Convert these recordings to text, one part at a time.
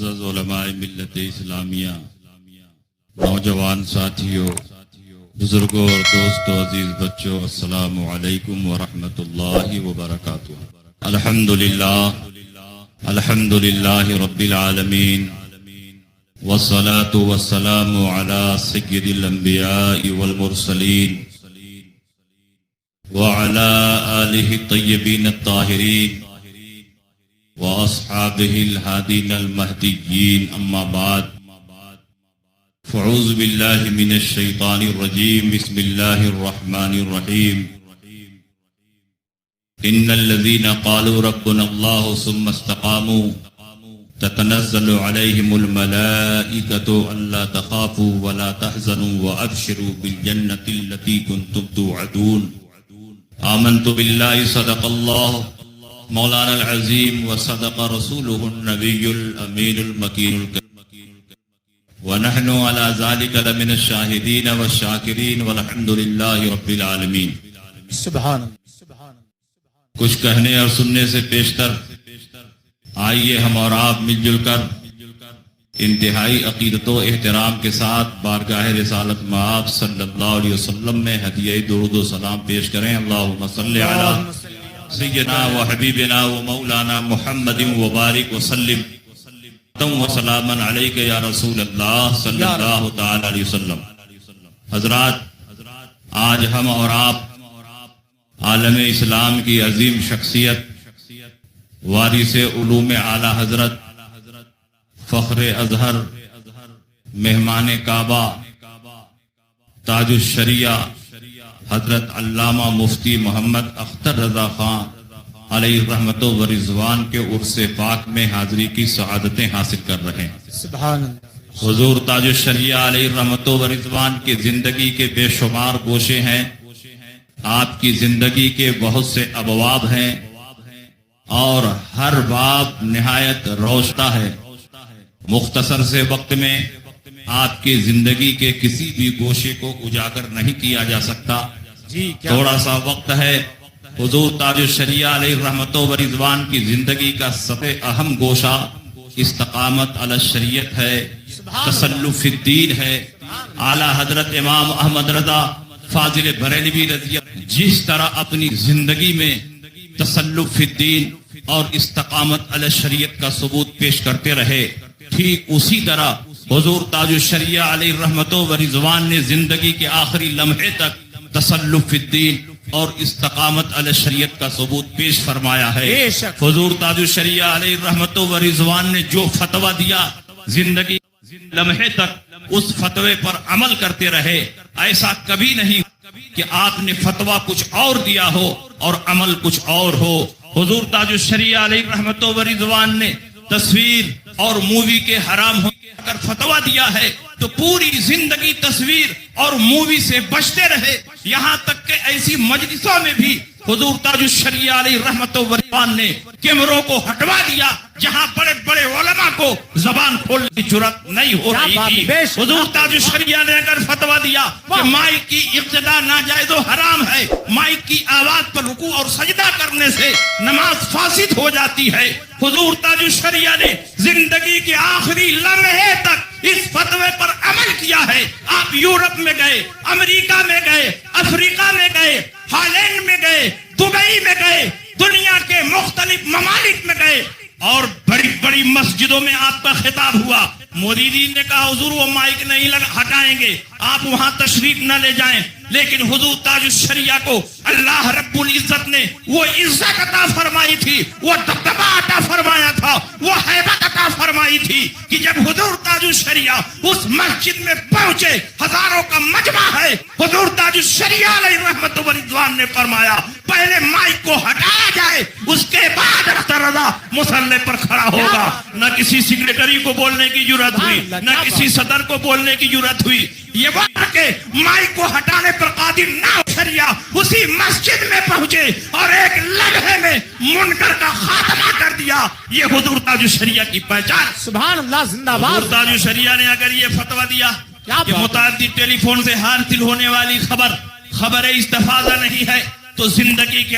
معزز علماء ملت اسلامیہ، نوجوان ساتھیوں، بزرگوں اور دوستوں، عزیز بچوں، السلام علیکم ورحمۃ اللہ وبرکاتہ۔ الحمدللہ رب العالمین، والصلاة والسلام على سید الانبیاء والمرسلین وعلى آلہ الطیبین الطاہرین واصحابہ الہادین المہدیین، اما بعد فاعوذ باللہ من الشیطان الرجیم، بسم اللہ الرحمن الرحیم۔ ان الذین قالوا ربنا اللہ ثم استقاموا تتنزل علیہم الملائکۃ الا تخافوا ولا تحزنوا وابشروا بالجنۃ التي کنتم توعدون۔ آمنت باللہ، صدق اللہ مولانا العظیم وصدق رسولہ النبی الامین المکین الکریم، ونحن على ذلك لمن الشاہدین والشاکرین والحمد للہ رب العالمین۔ سبحان کچھ کہنے اور سننے سے پیشتر آئیے ہم اور آپ مل جل کر انتہائی عقیدت و احترام کے ساتھ بارگاہ رسالت مآب صلی اللہ علیہ وسلم میں ہدیہ درود و سلام پیش کریں۔ اللہم صلی علی سیدنا و حبیبنا و مولانا محمد وبارک وسلم و سلاما علیک یا رسول اللہ صلی اللہ تعالی علیہ وسلم۔ حضرات، آج ہم اور آپ عالم اسلام کی عظیم شخصیت، وارث علوم اعلی حضرت، فخر اظہر، مہمان کعبہ، تاج الشریعہ حضرت علامہ مفتی محمد اختر رضا خان علیہ رحمت و رضوان کے عرس پاک میں حاضری کی سعادتیں حاصل کر رہے ہیں۔ سبحان حضور تاج الشریعہ علیہ رحمت و رضوان کی زندگی کے بے شمار گوشے ہیں، آپ کی زندگی کے بہت سے ابواب ہیں اور ہر باب نہایت روشن ہے۔ مختصر سے وقت میں آپ کی زندگی کے کسی بھی گوشے کو اجاگر نہیں کیا جا سکتا۔ تھوڑا سا وقت ہے۔ حضور تاج الشریعہ علیہ رحمت و رضوان کی زندگی کا سب سے اہم گوشہ استقامت علی الشریعت ہے، تسلف فی الدین ہے۔ اعلیٰ حضرت امام احمد رضا فاضل بریلوی رضی اللہ جس طرح اپنی زندگی میں تسلف فی الدین اور استقامت علی الشریعت کا ثبوت پیش کرتے رہے، ٹھیک اسی طرح حضور تاج الشریعہ علیہ رحمت و رضوان نے زندگی کے آخری لمحے تک تسلف فی الدین اور استقامت علی الشریعت کا ثبوت پیش فرمایا ہے۔ حضور تاج الشریعہ علیہ رحمت و رضوان نے جو فتویٰ دیا، زندگی لمحے تک اس فتوے پر عمل کرتے رہے۔ ایسا کبھی نہیں کہ آپ نے فتویٰ کچھ اور دیا ہو اور عمل کچھ اور ہو۔ حضور تاج الشریعہ علیہ رحمت و رضوان نے تصویر اور مووی کے حرام ہونے کا فتویٰ دیا ہے تو پوری زندگی تصویر اور مووی سے بچتے رہے، یہاں تک کہ ایسی مجلسوں میں بھی حضور تاج الشریعہ علیہ رحمت و رضوان نے کیمروں کو ہٹوا دیا جہاں بڑے بڑے علماء کو زبان کھولنے کی جرات نہیں ہو رہی تھی۔ حضور تاج الشریعہ نے اگر فتویٰ دیا کہ مائک کی ابتدا ناجائز و حرام ہے، مائک کی آواز پر رکوع اور سجدہ کرنے سے نماز فاسد ہو جاتی ہے، حضور تاج الشریعہ نے زندگی کے آخری لمحے تک اس فتوے پر عمل کیا ہے۔ آپ یورپ میں گئے، امریکہ میں گئے، افریقہ میں گئے، ہالینڈ میں گئے، دبئی میں گئے، دنیا کے مختلف ممالک میں گئے اور بڑی بڑی مسجدوں میں آپ کا خطاب ہوا۔ مریدین نے کہا حضور وہ مائک نہیں ہٹائیں گے، آپ وہاں تشریف نہ لے جائیں، لیکن حضور تاج الشریعہ کو اللہ رب العزت نے وہ عزت عطا فرمائی تھی، وہ دبدبہ عطا فرمایا تھا، وہ ہیبت عطا فرمائی تھی کہ جب حضور تاج الشریعہ اس مسجد میں پہنچے، ہزاروں کا مجمع ہے، حضور تاج الشریعہ علیہ رحمت و رضوان نے فرمایا پہلے مائک کو ہٹایا جائے، اس کے بعد اختر رضا مصلی پر کھڑا ہوگا۔ نہ کسی سیکریٹری کو بولنے کی جرات ہوئی، نہ کسی صدر کو بولنے کی جرات ہوئی، یہ وقت کہ مائک کو ہٹانے پر قادر نہ شریعہ اسی مسجد میں پہنچے اور ایک لمحے میں منکر کا خاتمہ کر دیا۔ یہ حضور تاج الشریعہ کی پہچان۔ سبحان اللہ، زندہ باد۔ حضور تاج الشریعہ نے اگر یہ فتویٰ دیا کہ متعدد ٹیلی فون سے حاصل ہونے والی خبر استفاضہ نہیں ہے تو زندگی کے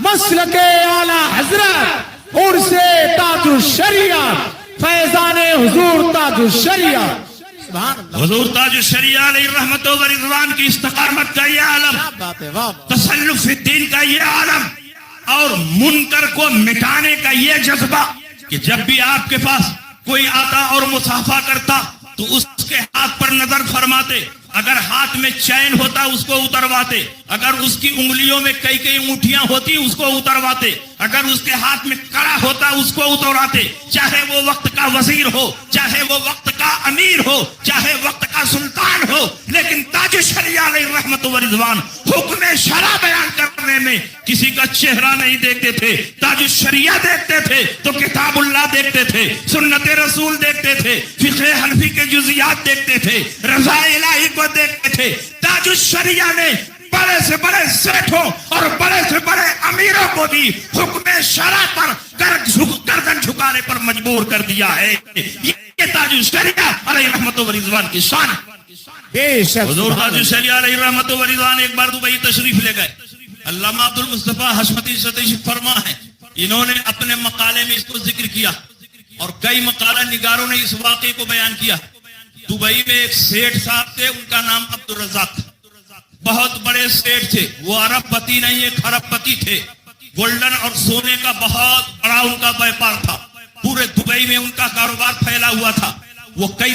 مسلک اعلی حضرت عرس تاج الشریعت فیضان حضور تاج الشریعت. سبحان اللہ. حضور تاج الشریعہ علیہ رحمت و رضوان کی استقامت کا یہ عالم، بات ہے. واہ تسلف فی الدین کا یہ عالم، اور منکر کو مٹانے کا یہ جذبہ کہ جب بھی آپ کے پاس کوئی آتا اور مصافحہ کرتا تو اس کے ہاتھ پر نظر فرماتے، اگر ہاتھ میں چین ہوتا اس کو اترواتے، اگر اس کی انگلیوں میں کئی کئی انگوٹھیاں ہوتی اس کو اترواتے، اگر اس کے ہاتھ میں کڑا ہوتا اس کو اترواتے، چاہے وہ وقت کا وزیر ہو، چاہے وہ وقت کا امیر ہو، چاہے وقت کا سلطان ہو. لیکن تاج الشریعہ علیہ رحمت و رضوان حکم شرع بیان کرنے میں کسی کا چہرہ نہیں دیکھتے تھے. تاج الشریعہ دیکھتے تھے تو کتاب اللہ دیکھتے تھے، سنت رسول دیکھتے تھے، فقہ حنفی کے جزیات دیکھتے تھے، رضا الہی کو دیکھتے تھے. تاج الشریعہ نے بڑے سے بڑے سیٹھوں اور بڑے سے بڑے امیروں کو بھی حکم شرع پر گردن جھکانے پر مجبور کر دیا ہے. یہ تاج الشریعہ علیہ رحمت و رضوان کی شان ہے. بے شک. حضور تاج الشریعہ علیہ رحمت و رضوان ایک بار دبئی تشریف لے گئے. علامہ عبد المصطفیٰ حشمتی ستیش فرما ہے، انہوں نے اپنے مقالے میں اس کو ذکر کیا اور کئی مقالہ نگاروں نے اس واقعے کو بیان کیا. دبئی میں ایک سیٹھ صاحب تھے، ان کا نام عبد الرزاق تھا. بہت بڑے سیٹھ تھے، وہ ارب پتی نہیں ایک ارب پتی تھے. گولڈن اور سونے کا بہت بڑا ان کا بیپار تھا. پورے دبئی میں ان کا کاروبار پھیلا ہوا تھا. وہ کئی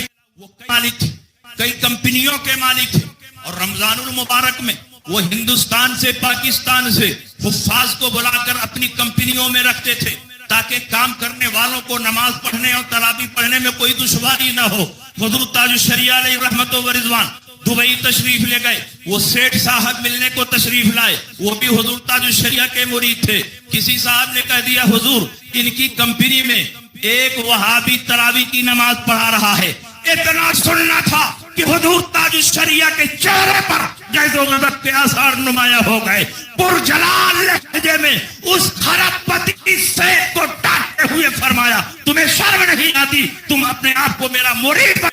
مالک تھے، کئی کمپنیوں کے مالک تھے. اور رمضان المبارک میں وہ ہندوستان سے پاکستان سے حفاظ کو بلا کر اپنی کمپنیوں میں رکھتے تھے تاکہ کام کرنے والوں کو نماز پڑھنے اور تراویح پڑھنے میں کوئی دشواری نہ ہو. حضور تاج الشریعہ علیہ رحمت و رضوان دبئی تشریف لے گئے. وہ سیٹھ صاحب ملنے کو تشریف لائے، وہ بھی حضور تاج الشریعہ کے مرید تھے. کسی صاحب نے کہہ دیا حضور ان کی کمپنی میں ایک وہابی تراویح کی نماز پڑھا رہا ہے. اتنا سننا تھا کہ حضور تاج الشریعہ کے چہرے پر جیسے غضب کے آثار نمایاں ہو گئے. پرجلال لہجے میں اس خراب پتی سیٹھ کو ڈانٹتے ہوئے فرمایا، تمہیں شرم نہیں آتی؟ تم اپنے آپ کو میرا مرید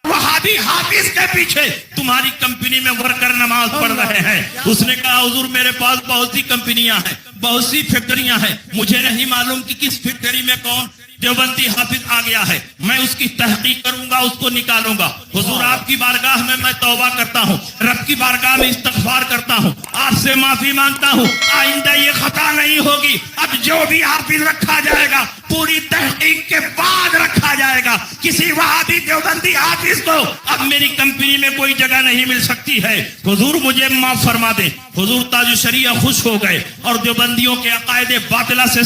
وہابی حافظ کے پیچھے تمہاری کمپنی میں ورکر نماز پڑھ رہے ہیں. اس نے کہا حضور میرے پاس بہت سی کمپنیاں ہیں، بہت سی فیکٹریاں ہیں، مجھے نہیں معلوم کہ کس فیکٹری میں کون دیوبندی حافظ آ گیا ہے. میں اس کی تحقیق کروں گا، اس کو نکالوں گا. حضور آپ کی بارگاہ میں توبہ کرتا ہوں، رب کی بارگاہ میں استغفار کرتا ہوں، آپ سے معافی مانگتا ہوں، آئندہ یہ خطا نہیں ہوگی. اب جو بھی حافظ رکھا جائے گا پوری تحقیق کے بعد رکھا جائے گا. کسی وہابی دیوبندی حافظ کو اب میری کمپنی میں کوئی جگہ نہیں مل سکتی ہے. حضور مجھے معاف فرما دیں. حضور تاج الشریعہ خوش ہو گئے اور دیوبندیوں کے عقائد باطلہ سے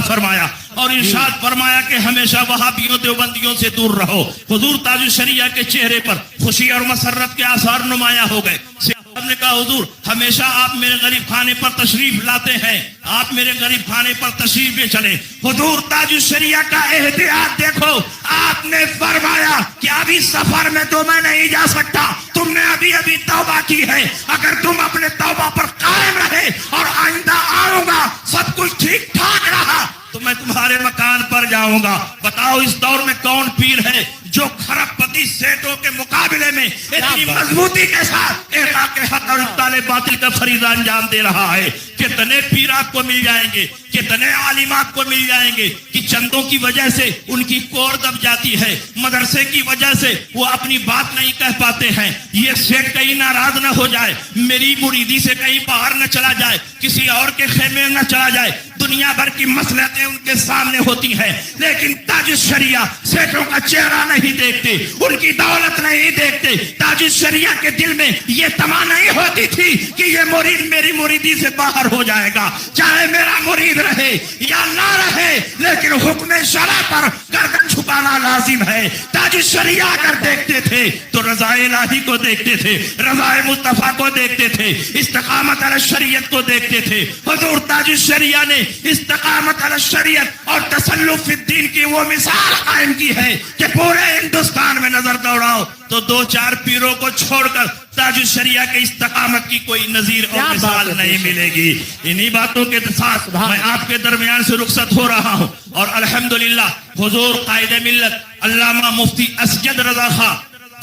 فرمایا اور ارشاد فرمایا کہ ہمیشہ وہابیوں دیوبندیوں سے دور رہو. حضور تاج الشریعہ کے چہرے پر خوشی اور مسرت کے آثار نمایاں ہو گئے. صاحب نے کہا حضور ہمیشہ آپ میرے غریب خانے پر تشریف لاتے ہیں، آپ میرے غریب خانے پر تشریف لے چلیں. حضور تاج الشریعہ کا احتیاط دیکھو. آپ نے فرمایا کہ ابھی سفر میں تو میں نہیں جا سکتا، تم نے ابھی توبہ کی ہے. اگر تم اپنے توبہ پر قائم رہے اور آئندہ آؤں گا سب کچھ ٹھیک ٹھاک رہا تو میں تمہارے مکان پر جاؤں گا. بتاؤ اس دور میں کون پیر ہے جو خراب پتی سیٹوں کے مقابلے میں اتنی مضبوطی کے ساتھ احقاق حق اور ابطال باطل کا فریضہ انجام دے رہا ہے؟ کتنے پیر آپ کو مل جائیں گے، کتنے عالم آپ کو مل جائیں گے کہ چندوں کی وجہ سے ان کی کور دب جاتی ہے، مدرسے کی وجہ سے وہ اپنی بات نہیں کہہ پاتے ہیں. یہ سیٹ کہیں ناراض نہ ہو جائے، میری مریدی سے کہیں باہر نہ چلا جائے، کسی اور کے خیمے نہ چلا جائے. دنیا بھر کی مصلحتیں ان کے سامنے ہوتی ہیں لیکن تاج الشریعہ سیٹوں کا چہرہ نہیں دیکھتے، ان کی دولت نہیں دیکھتے. تاج الشریعہ کے دل میں یہ تما نہیں ہوتی تھی کہ یہ مرید میری مریدی سے باہر ہو جائے گا، چاہے میرا مرید رہے یا نہ رہے لیکن حکم شرع پر گردن چھپانا لازم ہے. تاج الشریعہ اگر دیکھتے تھے تو رضا الہی کو دیکھتے تھے، رضا مصطفیٰ کو دیکھتے تھے، استقامت علی شریعت کو دیکھتے تھے. حضور تاج الشریعہ نے استقامت علی شریعت اور تسلف فی الدین کی وہ مثال قائم کی ہے کہ پورے ہندوستان میں نظر دوڑاؤ تو دو چار پیروں کو چھوڑ کر تاج الشریعہ کے استقامت کی کوئی نظیر اور مثال نہیں ملے گی. انہی باتوں کے ساتھ میں آپ کے درمیان سے رخصت ہو رہا ہوں اور الحمدللہ حضور قائد ملت علامہ مفتی اسجد رضا خان